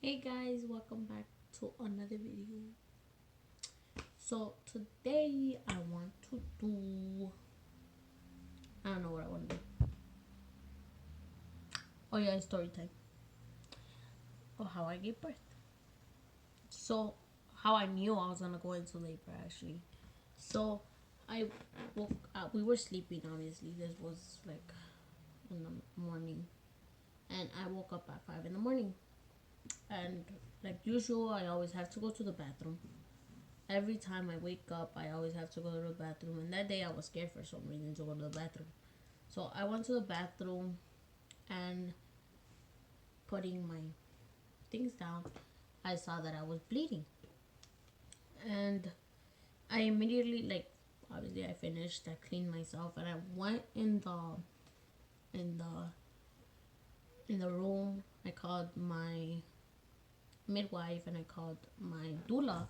Hey guys, welcome back to another video. So today I want to do, I don't know what I want to do. Oh yeah, it's story time. Oh, how I gave birth. So how I knew I was gonna go into labor actually. So I woke up. We were sleeping obviously. This was like in the morning, and I woke up at 5 in the morning. And like usual, I always have to go to the bathroom. Every time I wake up, I always have to go to the bathroom. And that day, I was scared for some reason to go to the bathroom. So I went to the bathroom and putting my things down, I saw that I was bleeding. And I immediately, like, obviously, I finished, I cleaned myself, and I went in the, in the room. I called my midwife and I called my doula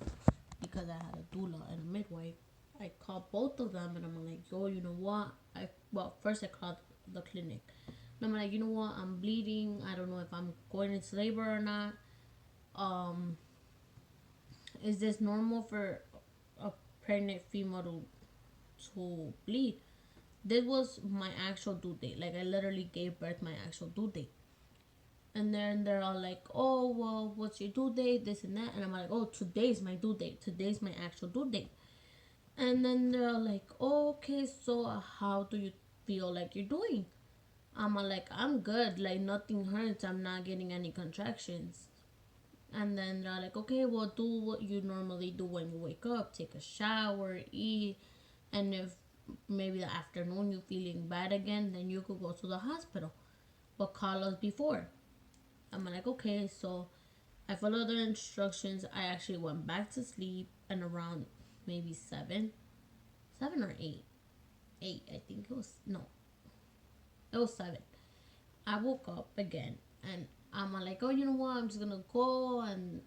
because I had a doula and a midwife. I called both of them and I'm like, yo, you know what? First I called the clinic. And I'm like, you know what? I'm bleeding. I don't know if I'm going into labor or not. Um, is this normal for a pregnant female to bleed? This was my actual due date. Like I literally gave birth my actual due date. And then they're all like, oh, well, what's your due date? This and that. And I'm like, oh, today's my due date. Today's my actual due date. And then they're all like, oh, okay, so how do you feel like you're doing? I'm like, I'm good. Like, nothing hurts. I'm not getting any contractions. And then they're like, okay, well, do what you normally do when you wake up. Take a shower, eat. And if maybe the afternoon you're feeling bad again, then you could go to the hospital. But call us before. I'm like, okay, so I followed the instructions. I actually went back to sleep and around maybe 7 or 8, I think it was, no, it was 7. I woke up again and I'm like, oh, you know what? I'm just gonna go and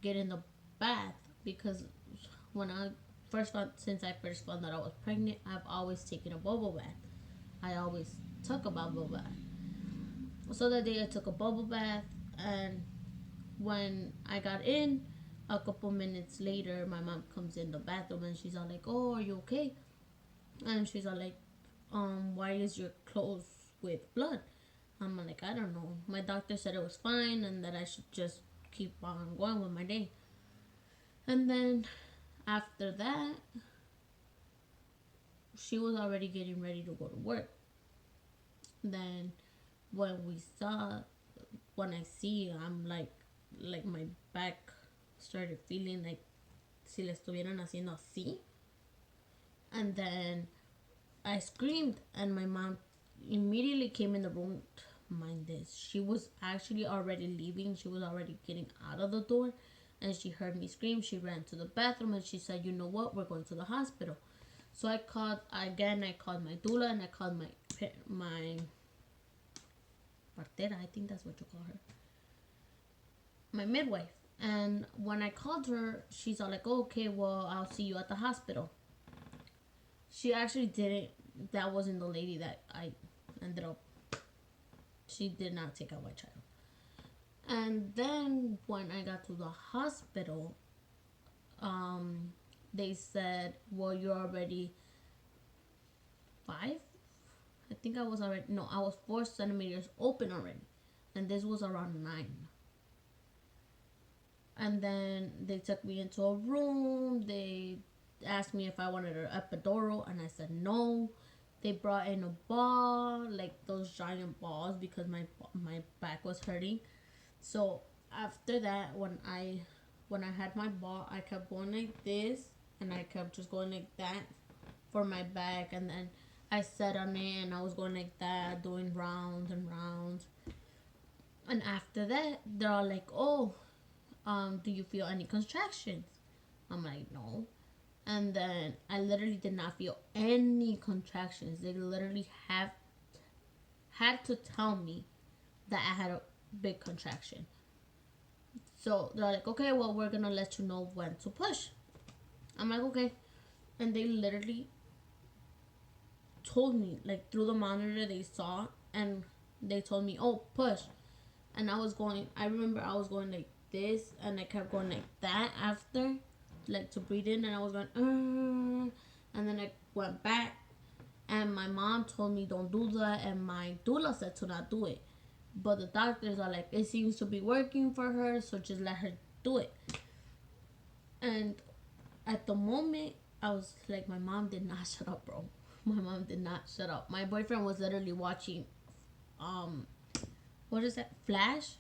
get in the bath because when I since I first found that I was pregnant, I've always taken a bubble bath. I always took a bubble bath. So that day I took a bubble bath, and when I got in, a couple minutes later, my mom comes in the bathroom and she's all like, "Oh, are you okay?" And she's all like, "Why is your clothes with blood?" I'm like, I don't know. My doctor said it was fine and that I should just keep on going with my day. And then after that, she was already getting ready to go to work. Then when we saw, when I see, I'm like my back started feeling like si le estuvieran haciendo así. And then I screamed, and my mom immediately came in the room. Mind this, she was actually already leaving. She was already getting out of the door, and she heard me scream. She ran to the bathroom and she said, "You know what? We're going to the hospital." So I called again. I called my doula and I called my partera. I think that's what you call her, my midwife. And when I called her, she's all like, oh, "Okay, well, I'll see you at the hospital." She actually didn't. That wasn't the lady that I ended up. She did not take out my child. And then when I got to the hospital, they said, "Well, you're already 5." I think I was already no, I was 4 centimeters open already, and this was around 9. And then they took me into a room. They asked me if I wanted an epidural, and I said no. They brought in a ball, like those giant balls, because my back was hurting. So after that, when I had my ball, I kept going like this, and I kept just going like that for my back, and then I sat on it, and I was going like that, doing rounds and rounds. And after that, they're all like, "Oh, do you feel any contractions?" I'm like, "No." And then I literally did not feel any contractions. They literally have had to tell me that I had a big contraction. So they're like, okay, well, we're gonna let you know when to push. I'm like, okay. And they literally told me, like through the monitor, they saw and they told me, oh, push. and I remember I was going like this, and I kept going like that after, like to breathe in, and I was going, and then I went back, and my mom told me don't do that, and my doula said to not do it. But the doctors are like, it seems to be working for her, so just let her do it. And at the moment, I was like, my mom did not shut up, bro. My mom did not shut up. My boyfriend was literally watching, what is that? Flash?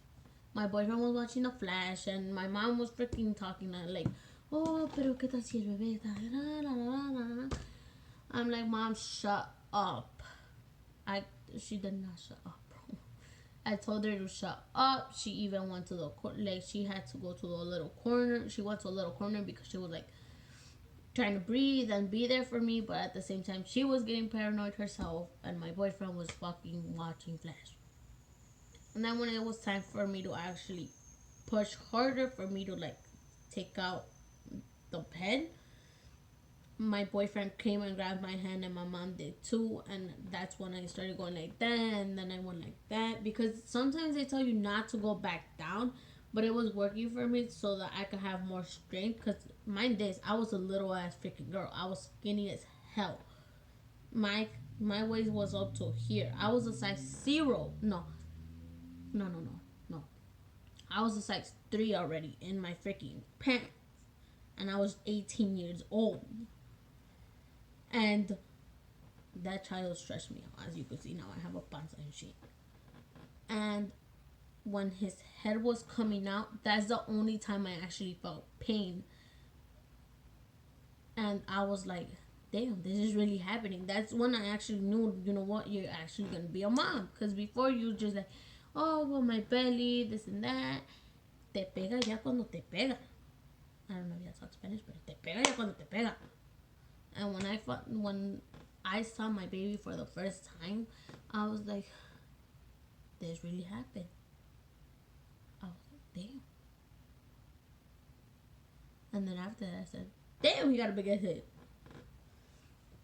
My boyfriend was watching the Flash, and my mom was freaking talking like, oh, pero qué tal si el bebé está. I'm like, Mom, shut up. She did not shut up, bro. I told her to shut up. She even went to the like she had to go to the little corner. She went to a little corner because she was like trying to breathe and be there for me, but at the same time she was getting paranoid herself, and my boyfriend was fucking watching Flash. And then when it was time for me to actually push harder for me to like take out the pen, my boyfriend came and grabbed my hand, and my mom did too, and that's when I started going like that, and then I went like that, because sometimes they tell you not to go back down, but it was working for me so that I could have more strength. Because mind this, I was a little ass freaking girl. I was skinny as hell. My waist was up to here. I was a size 0. No. I was a size 3 already in my freaking pants, and I was 18 years old. And that child stressed me out. As you can see now, I have a panza and shit. And when his head was coming out, that's the only time I actually felt pain. And I was like, damn, this is really happening. That's when I actually knew, you know what, you're actually going to be a mom. Because before you just like, oh, well, my belly, this and that. Te pega ya cuando te pega. I don't know if I talk Spanish, but te pega ya cuando te pega. And when I saw my baby for the first time, I was like, this really happened. I was like, damn. And then after that, I said, damn, he got a big ass head.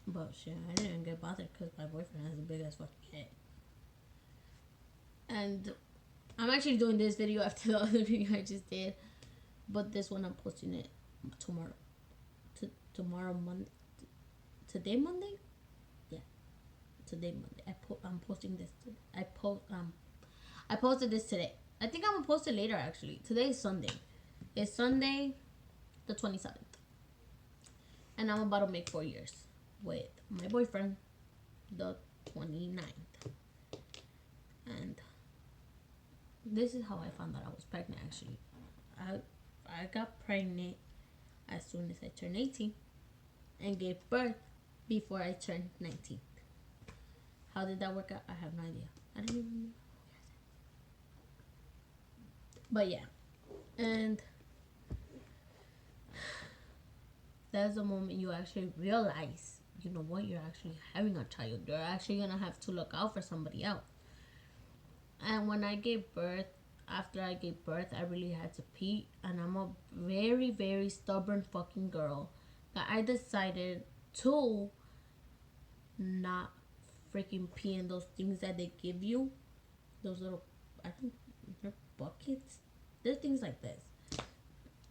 But shit, I didn't get bothered because my boyfriend has a big ass fucking head. And I'm actually doing this video after the other video I just did. But this one I'm posting it tomorrow. Tomorrow, Monday. Today, Monday? Yeah. Today, Monday. I'm posting this. I posted this today. I think I'm going to post it later, actually. Today is Sunday. It's Sunday, the 27th. And I'm about to make 4 years with my boyfriend, the 29th. And this is how I found out I was pregnant, actually. I got pregnant as soon as I turned 18 and gave birth before I turned 19. How did that work out? I have no idea. I don't even know. But yeah. And that's the moment you actually realize, you know what, you're actually having a child. You're actually going to have to look out for somebody else. And when I gave birth, after I gave birth, I really had to pee. And I'm a very, very stubborn fucking girl that I decided to not freaking pee in those things that they give you. Those little, I think they're buckets. They're things like this.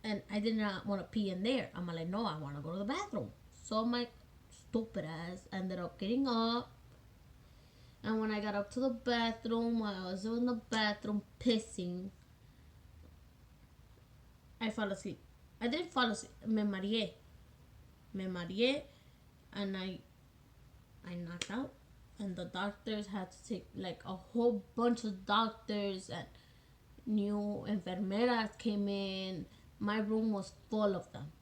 And I did not want to pee in there. I'm like, no, I want to go to the bathroom. So my stupid ass ended up getting up. And when I got up to the bathroom, while I was in the bathroom pissing, I fell asleep. I didn't fall asleep. Me mareé, and I knocked out. And the doctors had to take, like, a whole bunch of doctors, and new enfermeras came in. My room was full of them.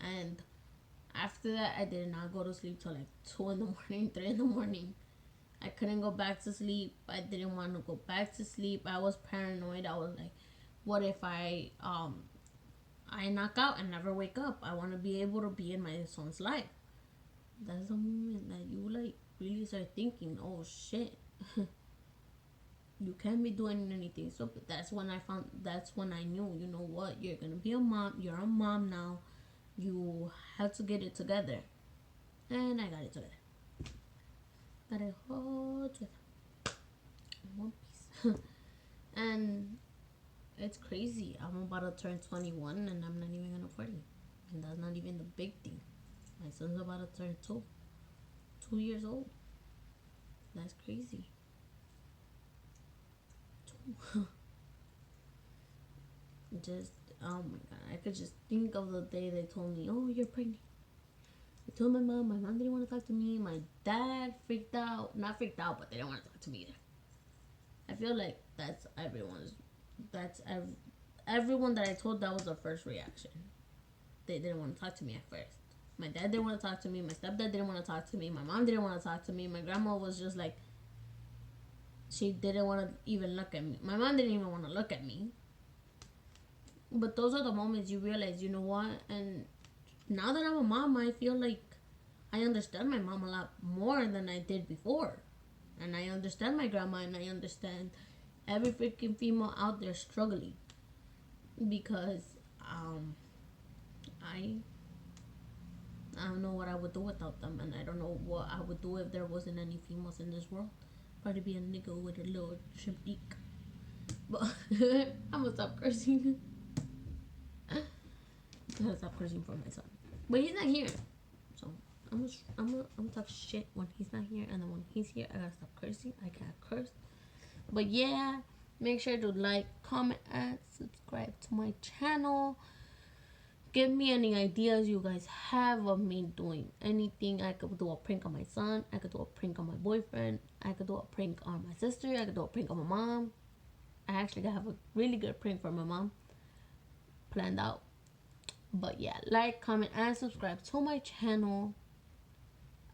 And after that, I did not go to sleep till like 2 in the morning, 3 in the morning. I couldn't go back to sleep. I didn't want to go back to sleep. I was paranoid. I was like, what if I knock out and never wake up? I want to be able to be in my son's life. That's the moment that you like really start thinking, oh shit. You can't be doing anything. So that's when I knew, you know what, you're gonna be a mom. You're a mom now. You have to get it together. And I got it together. Got it all together in one piece. And it's crazy. I'm about to turn 21 and I'm not even gonna party. And that's not even the big thing. My son's about to turn 2 years old. That's crazy. Just, oh my god, I could just think of the day they told me, oh, you're pregnant. I told my mom didn't want to talk to me. My dad freaked out. Not freaked out, but they didn't want to talk to me either. I feel like that's everyone that I told that was their first reaction. They didn't want to talk to me at first. My dad didn't want to talk to me. My stepdad didn't want to talk to me. My mom didn't want to talk to me. My grandma was just like, she didn't want to even look at me. My mom didn't even want to look at me. But those are the moments you realize, you know what? And now that I'm a mom, I feel like I understand my mom a lot more than I did before. And I understand my grandma, and I understand every freaking female out there struggling. Because I I don't know what I would do without them, and I don't know what I would do if there wasn't any females in this world. Probably be a nigga with a little shrimp beak. But I'm gonna stop cursing. I'm gonna stop cursing for my son. But he's not here, so I'm gonna talk shit when he's not here, and then when he's here, I gotta stop cursing. I can't curse. But yeah, make sure to like, comment, and subscribe to my channel. Give me any ideas you guys have of me doing anything. I could do a prank on my son. I could do a prank on my boyfriend. I could do a prank on my sister. I could do a prank on my mom. I actually have a really good prank for my mom planned out. But yeah, like, comment, and subscribe to my channel.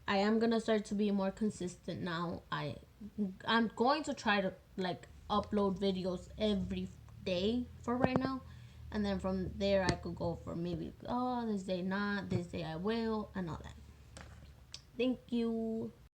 I am gonna start to be more consistent now. I'm going to try to like upload videos every day for right now, and then from there I could go for maybe, oh, this day not, this day I will, and all that. Thank you.